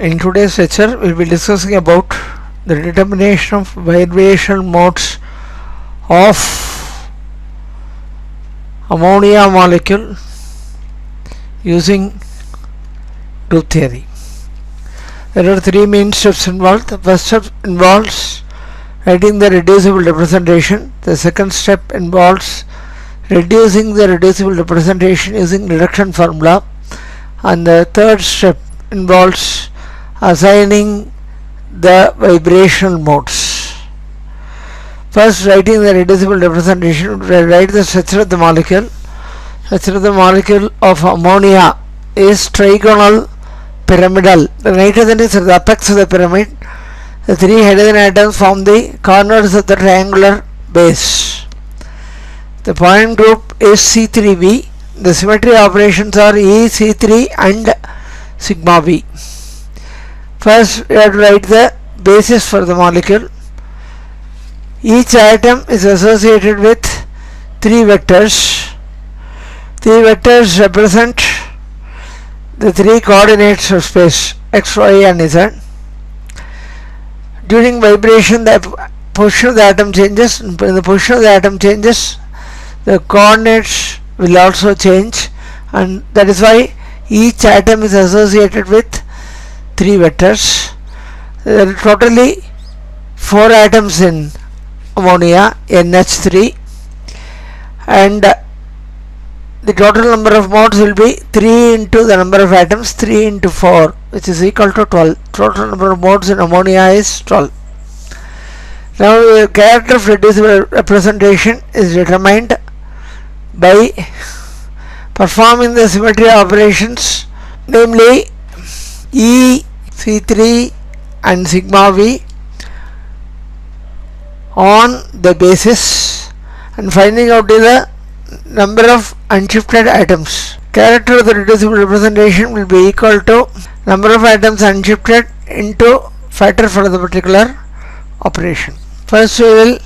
In today's lecture, we will be discussing about the determination of vibrational modes of ammonia molecule using group theory. There are three main steps involved. The first step involves writing the reducible representation. The second step involves reducing the reducible representation using reduction formula, and the third step involves assigning the vibrational modes. First, writing the reducible representation, we write the structure of the molecule. Structure of the molecule of ammonia is trigonal pyramidal. The nitrogen is at the apex of the pyramid. The three hydrogen atoms form the corners of the triangular base. The point group is C3b. The symmetry operations are E, C3 and sigma b. First, we have to write the basis for the molecule. Each atom is associated with three vectors. Three vectors represent the three coordinates of space x, y and z. During vibration, the position of the atom changes. When the position of the atom changes, the coordinates will also change, and that is why each atom is associated with three vectors. There are totally 4 atoms in ammonia, NH3, and the total number of modes will be 3 into the number of atoms, 3 into 4, which is equal to 12. Total number of modes in ammonia is 12. Now the character of reducible representation is determined by performing the symmetry operations, namely E, C3 and sigma v on the basis, and finding out the number of unshifted atoms. Character of the reducible representation will be equal to number of atoms unshifted into factor for the particular operation. First, we will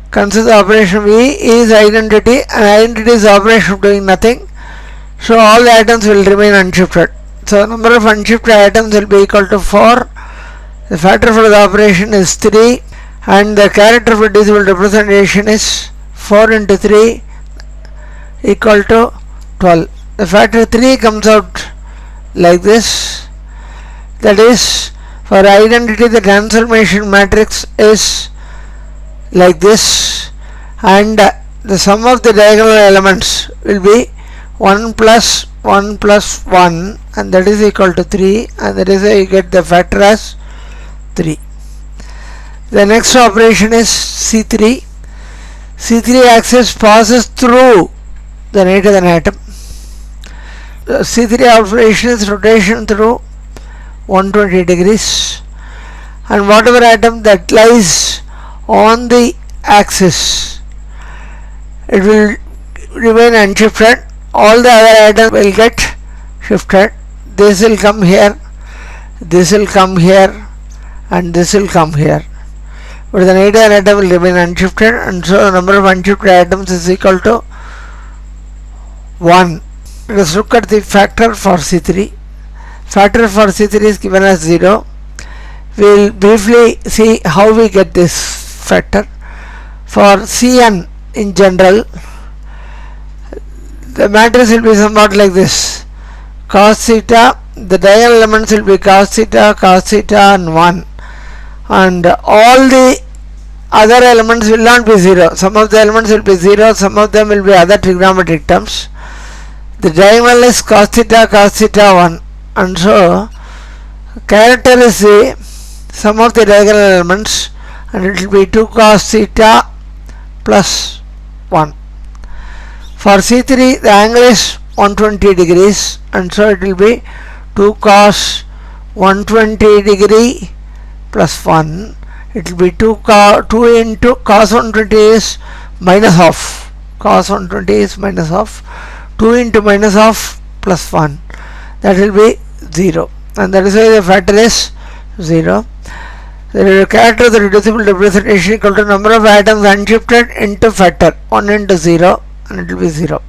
consider the operation V is identity, and identity is the operation of doing nothing, so all the atoms will remain unshifted. So number of unshifted atoms will be equal to 4. The factor for the operation is 3, and the character of reducible representation is 4 into 3 equal to 12. The factor 3 comes out like this. That is, for identity the transformation matrix is like this, and the sum of the diagonal elements will be 1 plus 1 plus 1, and that is equal to 3, and that is why you get the factor as 3. The next operation is C3. C3 axis passes through the nitrogen atom. The C3 operation is rotation through 120 degrees, and whatever atom that lies on the axis, it will remain unshifted. All the other atoms will get shifted. This will come here, this will come here, and this will come here. But the nitrogen atom will remain unshifted, and so the number of unshifted atoms is equal to 1. Let us look at the factor for C3. Factor for C3 is given as 0. We will briefly see how we get this factor. For Cn in general, the matrix will be somewhat like this: cos theta, the diagonal elements will be cos theta, and 1, and all the other elements will not be 0. Some of the elements will be 0, some of them will be other trigonometric terms. The diagonal is cos theta, 1, and so character is the sum of the diagonal elements, and it will be 2 cos theta plus 1. For C3 the angle is 120 degrees, and so it will be 2 cos 120 degree plus 1. It will be 2 into cos 120 is minus half. Cos 120 is minus half. 2 into minus half plus 1. That will be 0, and that is why the factor is 0. The character of the reducible representation equal to number of atoms unshifted into factor 1 into 0, and it will be 0.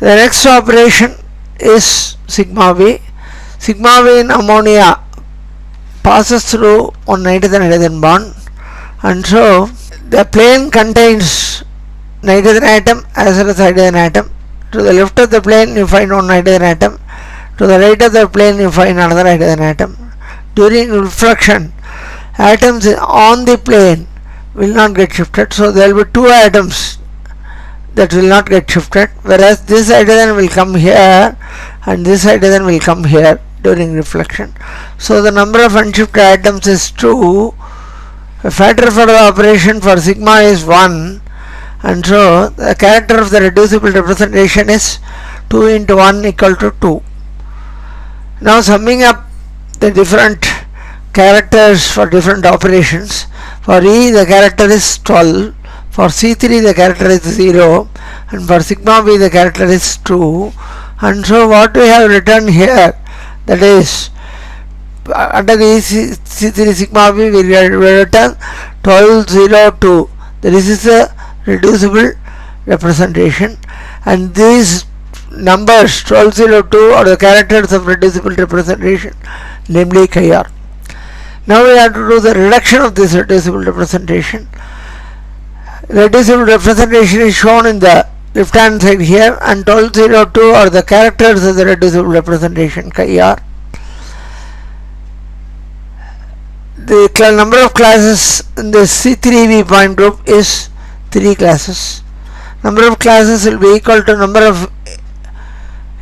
The next operation is sigma v. sigma V in ammonia passes through one nitrogen bond, and so the plane contains nitrogen atom as well as hydrogen atom. To the left of the plane you find one hydrogen atom, to the right of the plane you find another hydrogen atom. During refraction, atoms on the plane will not get shifted, so there will be two atoms that will not get shifted, whereas this hydrogen will come here and this hydrogen will come here during reflection. So the number of unshifted atoms is 2. A factor for the operation for sigma is 1, and so the character of the reducible representation is 2 into 1 equal to 2. Now summing up the different characters for different operations, for E the character is 12, for C3 the character is 0, and for sigma B the character is 2. And so what we have written here, that is under the C3 sigma B we have written 12, 0, 2. This is a reducible representation, and these numbers 12, 0, 2 are the characters of reducible representation, namely chi r. Now we have to do the reduction of this reducible representation. Reducible representation is shown in the left hand side here, and 12, 0, 2 are the characters of the reducible representation chi r. The number of classes in the C3V point group is 3 classes. Number of classes will be equal to number of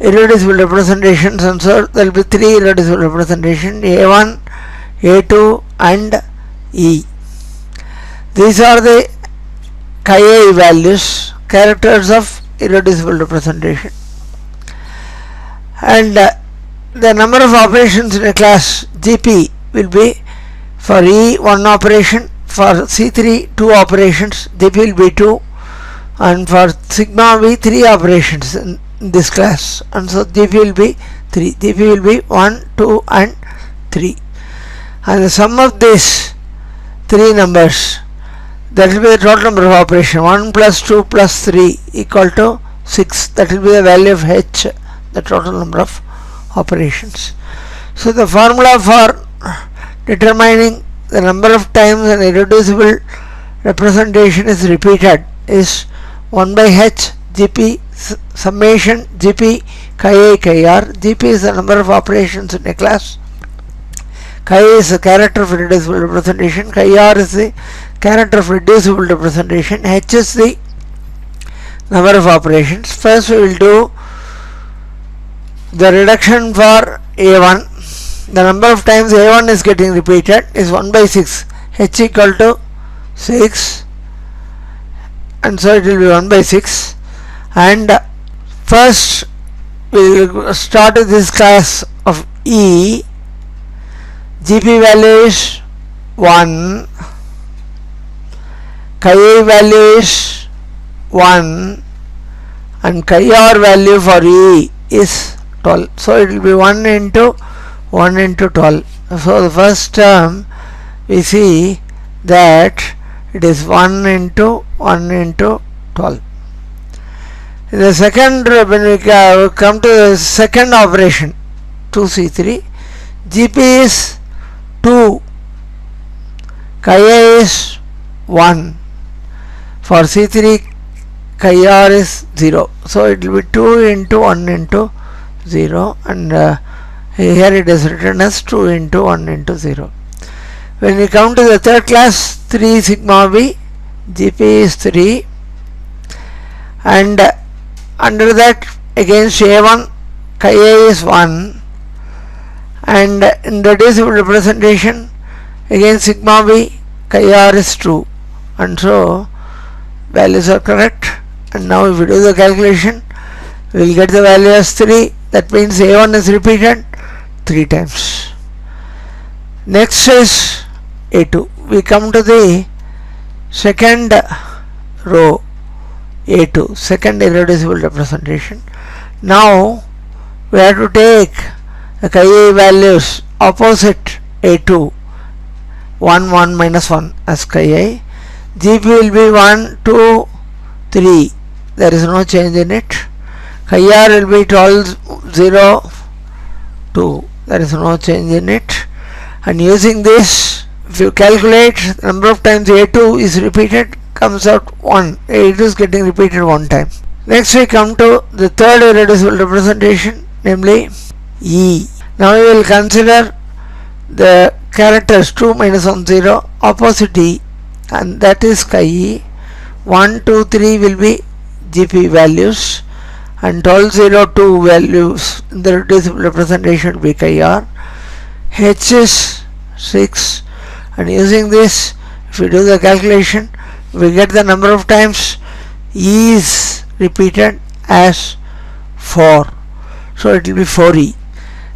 irreducible representations, and so there will be 3 irreducible representations, A1, A2 and E. These are the chi values, characters of irreducible representation. And the number of operations in a class GP will be for E 1 operation, for C3 2 operations, GP will be 2, and for sigma V 3 operations in this class, and so GP will be 3. GP will be 1, 2 and 3, and the sum of these 3 numbers, that will be the total number of operations. 1 plus 2 plus 3 equal to 6. That will be the value of H, the total number of operations. So the formula for determining the number of times an irreducible representation is repeated is 1 by H GP summation GP chi chi r. GP is the number of operations in a class, chi is the character of irreducible representation, chi r is the character of reducible representation, H is the number of operations. First we will do the reduction for A1. The number of times A1 is getting repeated is 1 by 6, H equal to 6, and so it will be 1 by 6. And first we will start with this class of E. GP value is 1, chi value is 1, and chi r value for E is 12. So it will be 1 into 1 into 12. So the first term we see that it is 1 into 1 into 12. In the second, when we come to the second operation 2C3, GP is 2, chi is 1, for C3 chi r is 0, so it will be 2 into 1 into 0, and here it is written as 2 into 1 into 0. When we come to the third class 3 sigma b, GP is 3, and under that against A1 chi A is 1, and in reducible representation against sigma b chi r is 2, and so values are correct. And now if we do the calculation, we will get the value as 3. That means A1 is repeated 3 times. Next is A2. We come to the second row, A2, second irreducible representation. Now we have to take the chi A values opposite A2, 1, 1, minus 1 as chi A. GP will be 1, 2, 3. There is no change in it. Chi R will be 12, 0, 2. there is no change in it. And using this, if you calculate the number of times A2 is repeated, comes out 1. A2 is getting repeated 1 time. Next we come to the third irreducible representation, namely E. Now we will consider the characters 2, -1, 0 opposite E, and that is chi E. 1, 2, 3 will be GP values, and 12, 0, 2 values in the reducible representation will be chi R. H is 6, and using this, if we do the calculation, we get the number of times E is repeated as 4, so it will be 4E.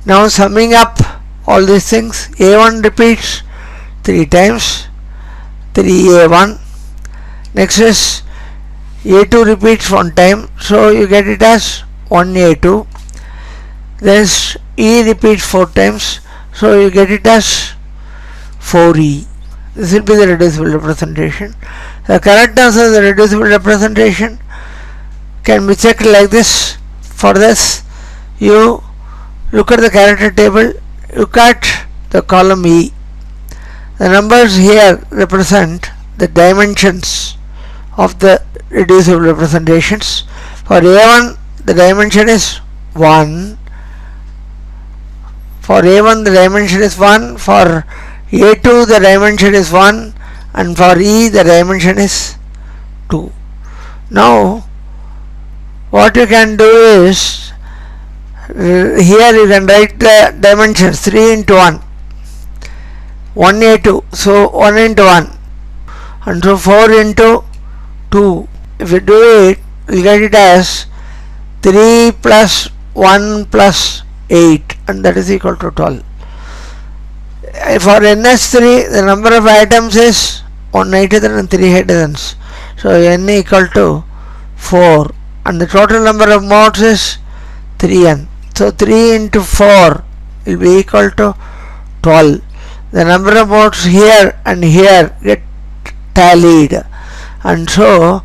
Now summing up all these things, A1 repeats 3 times, 3A1. Next is A2 repeats 1 time, so you get it as 1A2. Then E repeats 4 times, so you get it as 4E. This will be the reducible representation. The correctness of the reducible representation can be checked like this. For this, you look at the character table, look at the column E. The numbers here represent the dimensions of the reducible representations. For A1, the dimension is 1. For A1, the dimension is 1. For A2, the dimension is 1. And for E, the dimension is 2. Now, what you can do is, here you can write the dimensions 3 into 1. 1A2, so 1 into 1. And so 4 into 2. If you do it, you get it as 3 plus 1 plus 8, and that is equal to 12. For NS3, the number of atoms is 1 nitrogen and 3 hydrogens. So N equal to 4, and the total number of modes is 3N. So 3 into 4 will be equal to 12. The number of modes here and here get tallied, and so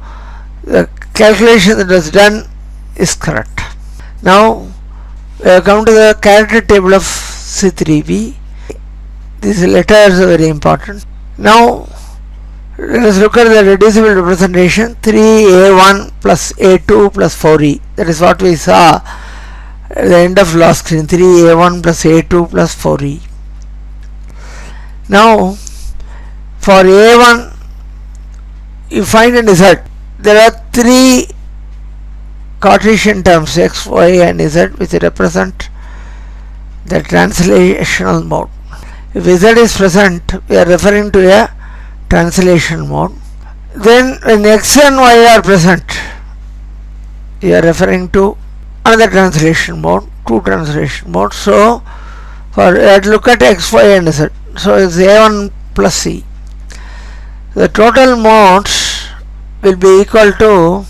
the calculation that was done is correct. Now we have come to the character table of C3b. These letters are very important. Now let us look at the reducible representation 3A1 plus A2 plus 4E. That is what we saw at the end of last screen, 3A1 plus A2 plus 4E. Now for A1, you find and Z. There are 3 Cartesian terms x, y and z which represent the translational mode. If z is present, we are referring to a translation mode. Then when x and y are present, we are referring to another translation mode, 2 translation modes. So for look at x, y and z. So it's A1 plus C. The total modes will be equal to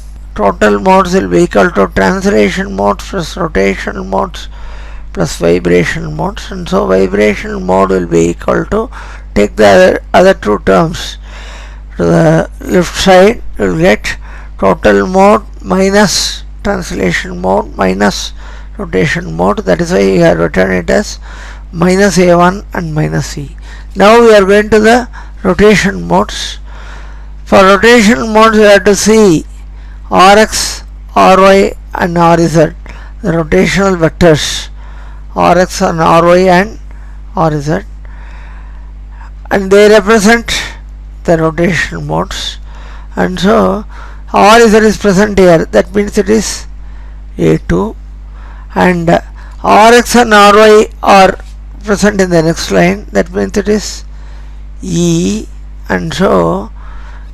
translation modes plus rotational modes plus vibration modes, and so vibration mode will be equal to, take the other 2 terms to the left side, you will get total mode minus translation mode minus rotation mode. That is why we have written it as minus A1 and minus C. Now we are going to the rotation modes. For rotation modes, we have to see Rx, Ry and Rz, the rotational vectors Rx and Ry and Rz, and they represent the rotational modes. And so Rz is present here, that means it is A2, and Rx and Ry are present in the next line, that means it is E, and so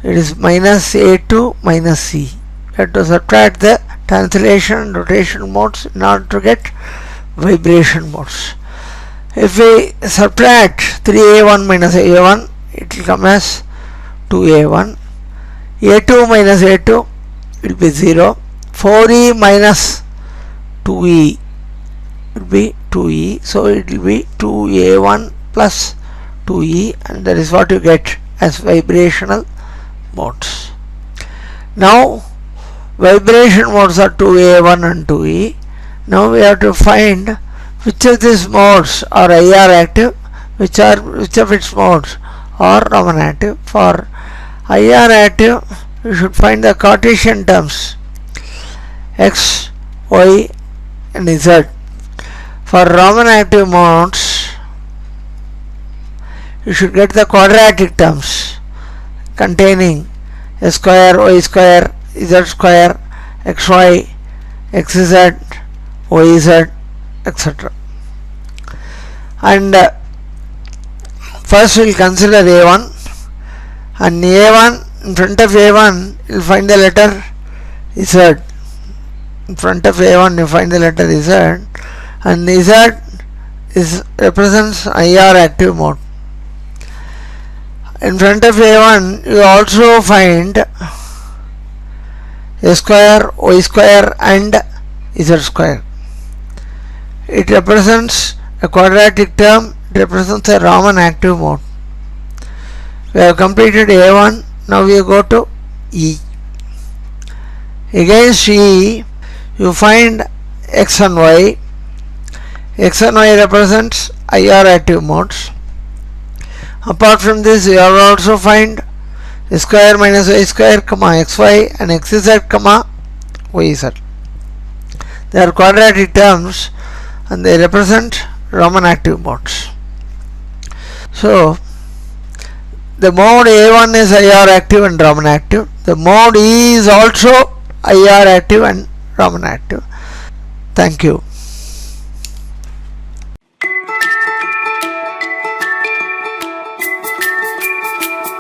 it is minus A2 minus C. We have to subtract the translation and rotation modes in order to get vibration modes. If we subtract 3A1 minus A1, it will come as 2A1. A2 minus A2 will be 0. 4E minus 2E will be 2E. So it will be 2A1 plus 2E, and that is what you get as vibrational modes. Now vibration modes are 2A1 and 2E. Now we have to find which of these modes are IR active, which of its modes are Raman active. For IR active, you should find the Cartesian terms x, y and z. For Raman active modes, you should get the quadratic terms containing s square, y square, z square, xy, xz, yz, etc. And first we will consider A1, and A1, in front of A1 you will find the letter Z. In front of A1 you find the letter Z, and Z represents IR active mode. In front of A1 you also find S square, Y square and Z square. It represents a quadratic term, it represents a Raman active mode. We have completed A1, now we go to E. Against E, you find X and Y. X and Y represents IR active modes. Apart from this, you have also find S square minus Y square, xy and xz, yz. They are quadratic terms and they represent Raman active modes. So, the mode A1 is IR active and Raman active. The mode E is also IR active and Raman active. Thank you.